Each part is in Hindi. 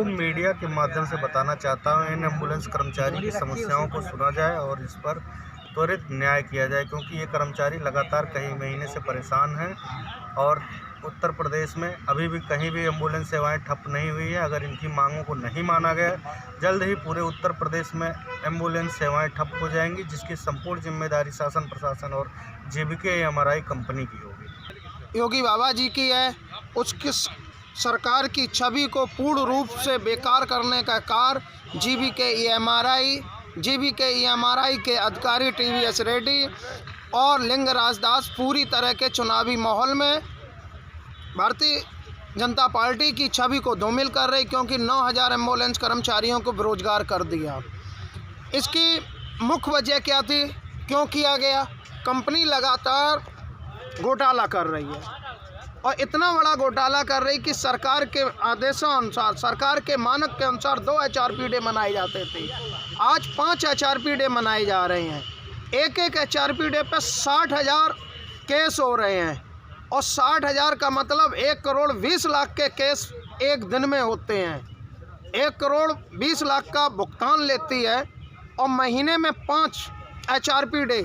खूब मीडिया के माध्यम से बताना चाहता हूँ, इन एम्बुलेंस कर्मचारी की समस्याओं को सुना जाए और इस पर त्वरित न्याय किया जाए, क्योंकि ये कर्मचारी लगातार कई महीने से परेशान हैं और उत्तर प्रदेश में अभी भी कहीं भी एम्बुलेंस सेवाएं ठप नहीं हुई है। अगर इनकी मांगों को नहीं माना गया, जल्द ही पूरे उत्तर प्रदेश में एम्बुलेंस सेवाएं ठप हो जाएंगी, जिसकी संपूर्ण जिम्मेदारी शासन प्रशासन और JBK-AMRI कंपनी की होगी। योगी बाबा जी की है, उसकी सरकार की छवि को पूर्ण रूप से बेकार करने का कार्य JBK-AMRI के अधिकारी TVS रेड्डी और लिंगराज दास पूरी तरह के चुनावी माहौल में भारतीय जनता पार्टी की छवि को धूमिल कर रही, क्योंकि 9000 एम्बुलेंस कर्मचारियों को बेरोजगार कर दिया। इसकी मुख्य वजह क्या थी, क्यों किया गया? कंपनी लगातार घोटाला कर रही है और इतना बड़ा घोटाला कर रही कि सरकार के आदेशों अनुसार, सरकार के मानक के अनुसार 2 HRP डे मनाए जाते थे, आज 5 HRP डे मनाए जा रहे हैं। एक HRP डे पर 60,000 केस हो रहे हैं और 60,000 का मतलब 1,20,00,000 के केस एक दिन में होते हैं। 1,20,00,000 का भुगतान लेती है और महीने में 5 HRP डे,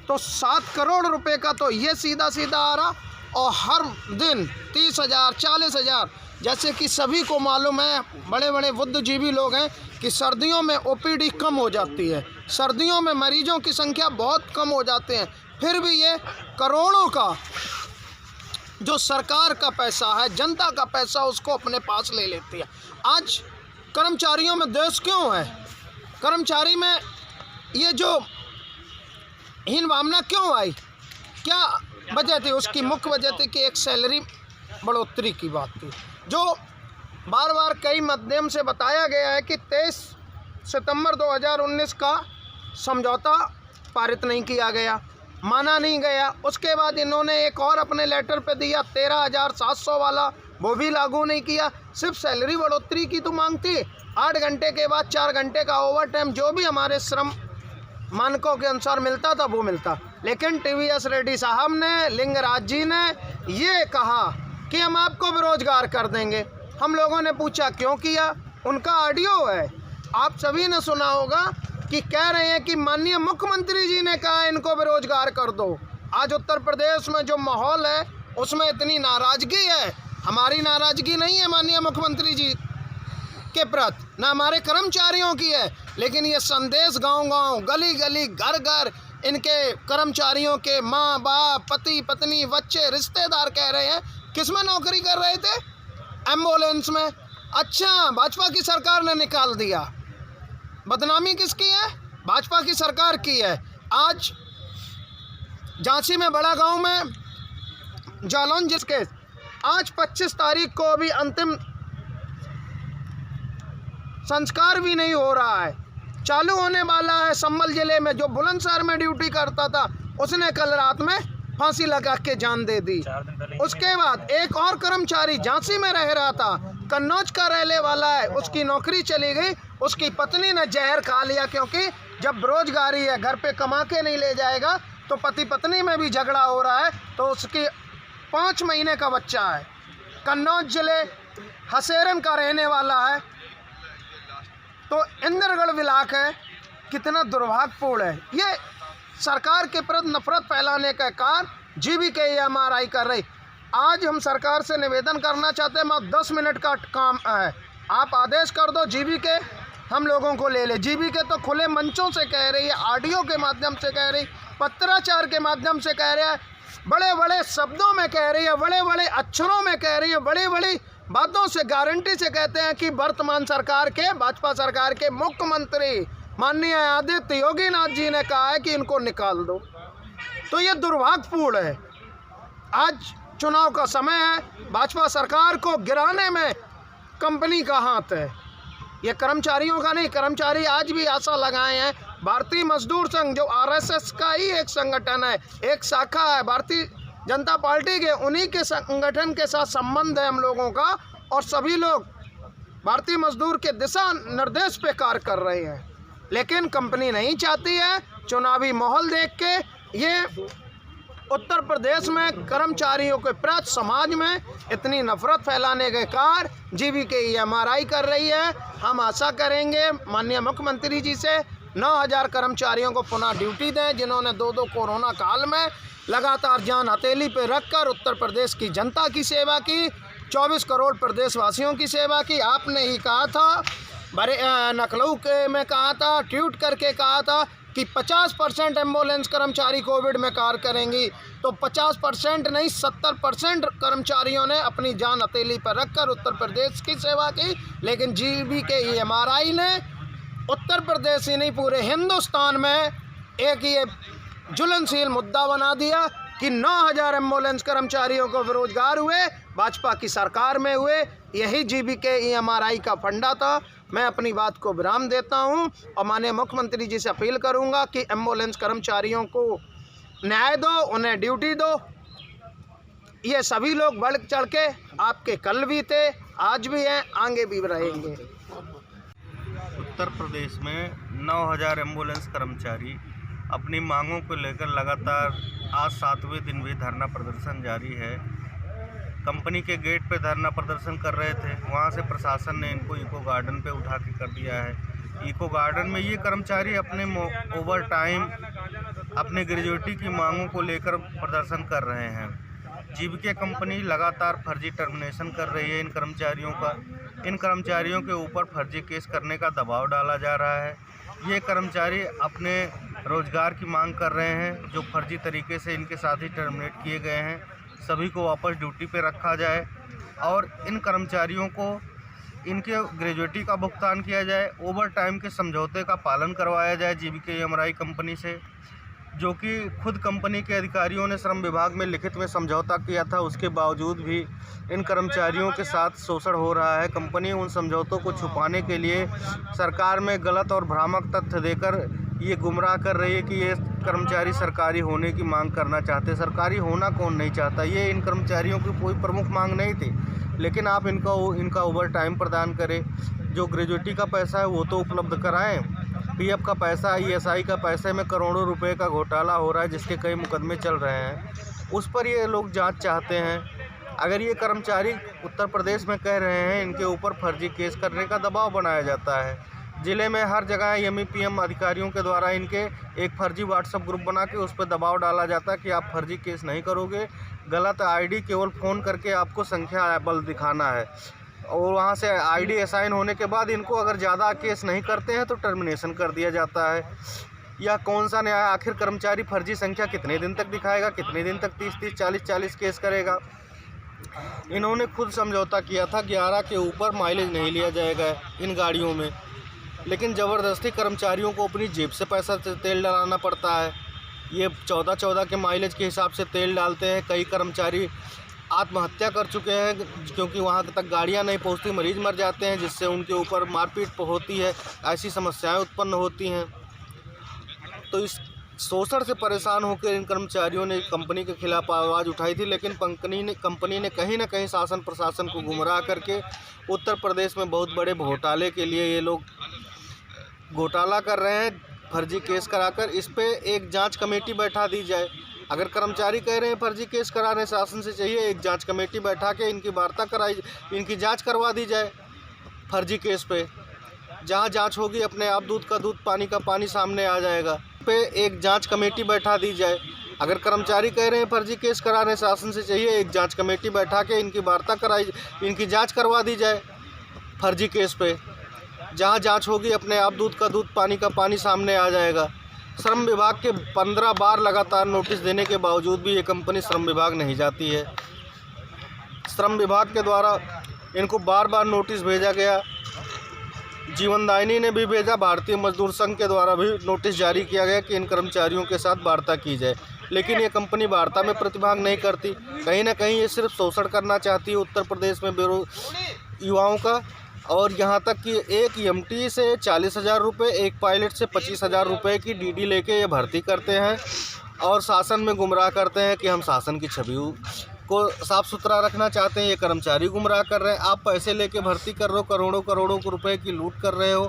तो 7 करोड़ रुपए का तो ये सीधा सीधा आ रहा। और हर दिन 30,000 40,000, जैसे कि सभी को मालूम है, बड़े बड़े बुद्धिजीवी लोग हैं कि सर्दियों में OPD कम हो जाती है, सर्दियों में मरीजों की संख्या बहुत कम हो जाते हैं, फिर भी ये करोड़ों का जो सरकार का पैसा है, जनता का पैसा, उसको अपने पास ले लेती है। आज कर्मचारियों में देश क्यों है? कर्मचारी में ये जो हीन भावना क्यों आई? क्या वजह थी? उसकी मुख्य वजह थी कि एक सैलरी बढ़ोतरी की बात थी, जो बार बार कई माध्यम से बताया गया है कि 23 सितंबर 2019 का समझौता पारित नहीं किया गया, माना नहीं गया। उसके बाद इन्होंने एक और अपने लेटर पे दिया 13,700 वाला, वो भी लागू नहीं किया। सिर्फ सैलरी बढ़ोतरी की तो मांग थी, 8 घंटे के बाद 4 घंटे का ओवर टाइम जो भी हमारे श्रम मानकों के अनुसार मिलता था वो मिलता। लेकिन TVS रेड्डी साहब ने, लिंगराज जी ने ये कहा कि हम आपको बेरोजगार कर देंगे। हम लोगों ने पूछा क्यों किया? उनका ऑडियो है, आप सभी ने सुना होगा कि कह रहे हैं कि माननीय मुख्यमंत्री जी ने कहा इनको बेरोजगार कर दो। आज उत्तर प्रदेश में जो माहौल है उसमें इतनी नाराज़गी है। हमारी नाराज़गी नहीं है माननीय मुख्यमंत्री जी के प्रति, ना हमारे कर्मचारियों की है, लेकिन ये संदेश गांव-गांव, गली-गली, घर-घर इनके कर्मचारियों के माँ बाप, पति पत्नी, बच्चे, रिश्तेदार कह रहे हैं किस में नौकरी कर रहे थे? एम्बुलेंस में। अच्छा, भाजपा की सरकार ने निकाल दिया। बदनामी किसकी है? भाजपा की सरकार की है। आज झांसी में, बड़ा गांव में जालौन जिसके आज 25 तारीख को अभी अंतिम संस्कार भी नहीं हो रहा है, चालू होने वाला है। संभल जिले में जो बुलंदशहर में ड्यूटी करता था, उसने कल रात में फांसी लगा के जान दे दी। उसके बाद एक और कर्मचारी झांसी में रह रहा था, कन्नौज का रहने वाला है, उसकी नौकरी चली गई। उसकी पत्नी ने जहर खा लिया, क्योंकि जब बेरोजगारी है, घर पे कमा के नहीं ले जाएगा तो पति पत्नी में भी झगड़ा हो रहा है। तो उसकी 5 महीने का बच्चा है, कन्नौज जिले हसेरन का रहने वाला है। तो इंद्रगढ़ विलाक है, कितना दुर्भाग्यपूर्ण है। ये सरकार के प्रति नफरत फैलाने का कार्य JBK-AMRI कर रही। आज हम सरकार से निवेदन करना चाहते हैं, मैं 10 मिनट का काम है, आप आदेश कर दो, JBK हम लोगों को ले ले। JBK तो खुले मंचों से कह रही है, ऑडियो के माध्यम से कह रही, पत्राचार के माध्यम से कह रहा है, बड़े बड़े शब्दों में कह रही है, बड़े बड़े अक्षरों में कह रही है, बड़ी बड़ी बातों से गारंटी से कहते हैं कि वर्तमान सरकार के, भाजपा सरकार के मुख्यमंत्री माननीय आदित्य योगी नाथ जी ने कहा है कि इनको निकाल दो। तो ये दुर्भाग्यपूर्ण है। आज चुनाव का समय है, भाजपा सरकार को गिराने में कंपनी का हाथ है, ये कर्मचारियों का नहीं। कर्मचारी आज भी आशा लगाए हैं। भारतीय मजदूर संघ जो RSS का ही एक संगठन है, एक शाखा है भारतीय जनता पार्टी के, उन्हीं के संगठन के साथ संबंध है हम लोगों का, और सभी लोग भारतीय मजदूर के दिशा निर्देश पे कार्य कर रहे हैं। लेकिन कंपनी नहीं चाहती है। चुनावी माहौल देख के ये उत्तर प्रदेश में कर्मचारियों के प्रति समाज में इतनी नफरत फैलाने के कार्य जीबीके एमआरआई कर रही है। हम आशा करेंगे माननीय मुख्यमंत्री जी से 9,000 कर्मचारियों को पुनः ड्यूटी दें, जिन्होंने दो कोरोना काल में लगातार जान हथेली पे रखकर उत्तर प्रदेश की जनता की सेवा की, 24 करोड़ प्रदेशवासियों की सेवा की। आपने ही कहा था, लखनऊ में कहा था, ट्वीट करके कहा था कि 50% एम्बुलेंस कर्मचारी कोविड में कार्य करेंगी, तो 50% नहीं 70% कर्मचारियों ने अपनी जान हथेली पर रखकर उत्तर प्रदेश की सेवा की। लेकिन जीबीके एमआरआई ने उत्तर प्रदेश ही नहीं पूरे हिंदुस्तान में एक ये ज्वलनशील मुद्दा बना दिया कि 9,000 एम्बुलेंस कर्मचारियों को बेरोजगार हुए, भाजपा की सरकार में हुए। यही जीबीके एमआरआई का फंडा था। मैं अपनी बात को विराम देता हूं और माननीय मुख्यमंत्री जी से अपील करूंगा कि एम्बुलेंस कर्मचारियों को न्याय दो, उन्हें ड्यूटी दो। ये सभी लोग बढ़ चढ़ के आपके कल भी थे, आज भी हैं, आगे भी रहेंगे। उत्तर प्रदेश में 9,000 एम्बुलेंस कर्मचारी अपनी मांगों को लेकर लगातार आज 7वें दिन भी धरना प्रदर्शन जारी है। कंपनी के गेट पे धरना प्रदर्शन कर रहे थे, वहाँ से प्रशासन ने इनको इको गार्डन पे उठा के कर दिया है। इको गार्डन में ये कर्मचारी अपने ओवर टाइम, अपने ग्रेजुएटी की मांगों को लेकर प्रदर्शन कर रहे हैं। जीबीके कंपनी लगातार फर्जी टर्मिनेशन कर रही है इन कर्मचारियों का। इन कर्मचारियों के ऊपर फर्जी केस करने का दबाव डाला जा रहा है। ये कर्मचारी अपने रोजगार की मांग कर रहे हैं, जो फर्जी तरीके से इनके साथ ही टर्मिनेट किए गए हैं, सभी को वापस ड्यूटी पे रखा जाए और इन कर्मचारियों को इनके ग्रेजुएटी का भुगतान किया जाए। ओवर टाइम के समझौते का पालन करवाया जाए जीबीके एमआरआई कंपनी से, जो कि खुद कंपनी के अधिकारियों ने श्रम विभाग में लिखित में समझौता किया था। उसके बावजूद भी इन कर्मचारियों के साथ शोषण हो रहा है। कंपनी उन समझौतों को छुपाने के लिए सरकार में गलत और भ्रामक तथ्य देकर ये गुमराह कर रही है कि ये कर्मचारी सरकारी होने की मांग करना चाहते। सरकारी होना कौन नहीं चाहता? ये इन कर्मचारियों की कोई प्रमुख मांग नहीं थी, लेकिन आप इनका ओवर टाइम प्रदान करें, जो ग्रेजुएटी का पैसा है वो तो उपलब्ध कराएं। पीएफ का पैसा, ईएसआई का पैसे में करोड़ों रुपए का घोटाला हो रहा है, जिसके कई मुकदमे चल रहे हैं, उस पर ये लोग जांच चाहते हैं। अगर ये कर्मचारी उत्तर प्रदेश में कह रहे हैं इनके ऊपर फर्जी केस करने का दबाव बनाया जाता है, ज़िले में हर जगह एमईपीएम अधिकारियों के द्वारा इनके एक फर्जी व्हाट्सएप ग्रुप बना के उस पर दबाव डाला जाता है कि आप फर्जी केस नहीं करोगे, गलत आईडी केवल फ़ोन करके आपको संख्या बल दिखाना है, और वहाँ से आईडी असाइन होने के बाद इनको अगर ज़्यादा केस नहीं करते हैं तो टर्मिनेशन कर दिया जाता है। या कौन सा न्याय? आखिर कर्मचारी फर्जी संख्या कितने दिन तक दिखाएगा? कितने दिन तक 30-30, 40-40 केस करेगा? इन्होंने खुद समझौता किया था 11 के ऊपर माइलेज नहीं लिया जाएगा इन गाड़ियों में, लेकिन ज़बरदस्ती कर्मचारियों को अपनी जेब से पैसा तेल डलाना पड़ता है। ये 14-14 के माइलेज के हिसाब से तेल डालते हैं। कई कर्मचारी आत्महत्या कर चुके हैं क्योंकि वहाँ तक गाड़ियाँ नहीं पहुँचती, मरीज मर जाते हैं, जिससे उनके ऊपर मारपीट होती है, ऐसी समस्याएं उत्पन्न होती हैं। तो इस शोषण से परेशान होकर इन कर्मचारियों ने कंपनी के खिलाफ आवाज़ उठाई थी, लेकिन कंपनी ने कहीं ना कहीं शासन प्रशासन को गुमराह करके उत्तर प्रदेश में बहुत बड़े घोटाले के लिए ये लोग घोटाला कर रहे हैं, फर्जी केस कराकर। इस पे एक जांच कमेटी बैठा दी जाए। अगर कर्मचारी कह रहे हैं फर्जी केस कराने, शासन से चाहिए एक जांच कमेटी बैठा के इनकी वार्ता कराई, इनकी जांच करवा दी जाए फर्जी केस पे। जहां जांच होगी अपने आप दूध का दूध, पानी का पानी सामने आ जाएगा। पे एक जांच कमेटी बैठा दी जाए। अगर कर्मचारी कह रहे हैं फर्जी केस कराने, शासन से चाहिए एक जांच कमेटी बैठा के इनकी वार्ता कराई, इनकी जाँच करवा दी जाए फर्जी केस पे। जहाँ जांच होगी अपने आप दूध का दूध, पानी का पानी सामने आ जाएगा। श्रम विभाग के 15 बार लगातार नोटिस देने के बावजूद भी ये कंपनी श्रम विभाग नहीं जाती है। श्रम विभाग के द्वारा इनको बार बार नोटिस भेजा गया, जीवनदायिनी ने भी भेजा, भारतीय मजदूर संघ के द्वारा भी नोटिस जारी किया गया कि इन कर्मचारियों के साथ वार्ता की जाए, लेकिन ये कंपनी वार्ता में प्रतिभाग नहीं करती। कहीं ना कहीं ये सिर्फ शोषण करना चाहती है उत्तर प्रदेश में युवाओं का। और यहाँ तक कि एक एमटी से 40,000 रुपये, एक पायलट से 25,000 रुपये की डीडी लेके ये भर्ती करते हैं और शासन में गुमराह करते हैं कि हम शासन की छवि को साफ़ सुथरा रखना चाहते हैं। ये कर्मचारी गुमराह कर रहे हैं। आप पैसे लेके भर्ती कर रहे हो, करोड़ों करोड़ों रुपए की लूट कर रहे हो।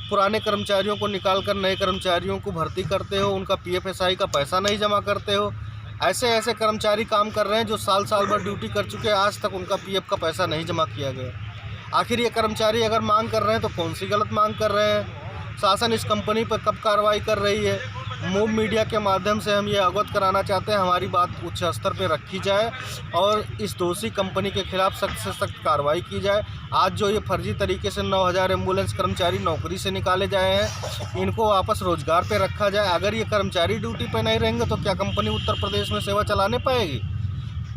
पुराने कर्मचारियों को निकाल कर नए कर्मचारियों को भर्ती करते हो, उनका पीएफएसआई का पैसा नहीं जमा करते हो। ऐसे ऐसे कर्मचारी काम कर रहे हैं जो साल साल भर ड्यूटी कर चुके हैं, आज तक उनका पीएफ का पैसा नहीं जमा किया गया। आखिर ये कर्मचारी अगर मांग कर रहे हैं तो कौन सी गलत मांग कर रहे हैं? शासन इस कंपनी पर कब कार्रवाई कर रही है? मूव मीडिया के माध्यम से हम ये अवगत कराना चाहते हैं, हमारी बात उच्च स्तर पर रखी जाए और इस दोषी कंपनी के खिलाफ सख्त से सख्त कार्रवाई की जाए। आज जो ये फर्जी तरीके से 9000 एम्बुलेंस कर्मचारी नौकरी से निकाले जाए हैं, इनको वापस रोजगार पे रखा जाए। अगर ये कर्मचारी ड्यूटी पे नहीं रहेंगे तो क्या कंपनी उत्तर प्रदेश में सेवा चलाने पाएगी?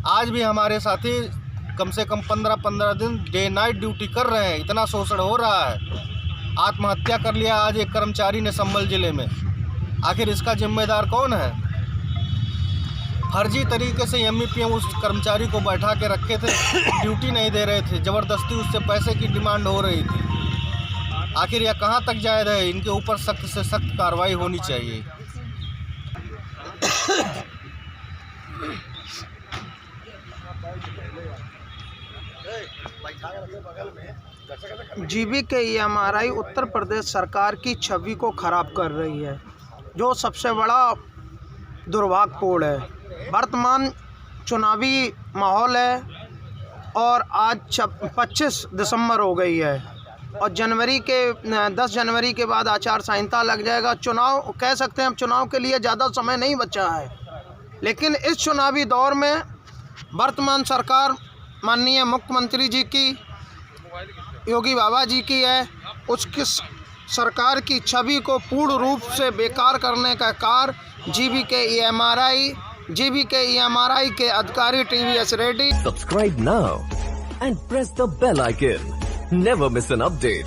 आज भी हमारे साथी कम से कम 15-15 दिन डे नाइट ड्यूटी कर रहे हैं, इतना शोषण हो रहा है। आत्महत्या कर लिया आज एक कर्मचारी ने संभल जिले में। आखिर इसका जिम्मेदार कौन है? फर्जी तरीके से एमईपीएम उस कर्मचारी को बैठा के रखे थे, ड्यूटी नहीं दे रहे थे, ज़बरदस्ती उससे पैसे की डिमांड हो रही थी। आखिर यह कहाँ तक जायज़ है? इनके ऊपर सख्त से सख्त कार्रवाई होनी चाहिए। GVK-EMRI उत्तर प्रदेश सरकार की छवि को खराब कर रही है, जो सबसे बड़ा दुर्भाग्यपूर्ण है। वर्तमान चुनावी माहौल है और आज 25 दिसंबर हो गई है और 10 जनवरी के बाद आचार संहिता लग जाएगा। चुनाव कह सकते हैं, हम चुनाव के लिए ज़्यादा समय नहीं बचा है, लेकिन इस चुनावी दौर में वर्तमान सरकार माननीय मुख्यमंत्री जी की, योगी बाबा जी की है, उसकी सरकार की छवि को पूर्ण रूप से बेकार करने का कार्य GVK-EMRI के अधिकारी TVS Reddy. Subscribe now and press the bell icon. Never miss an update.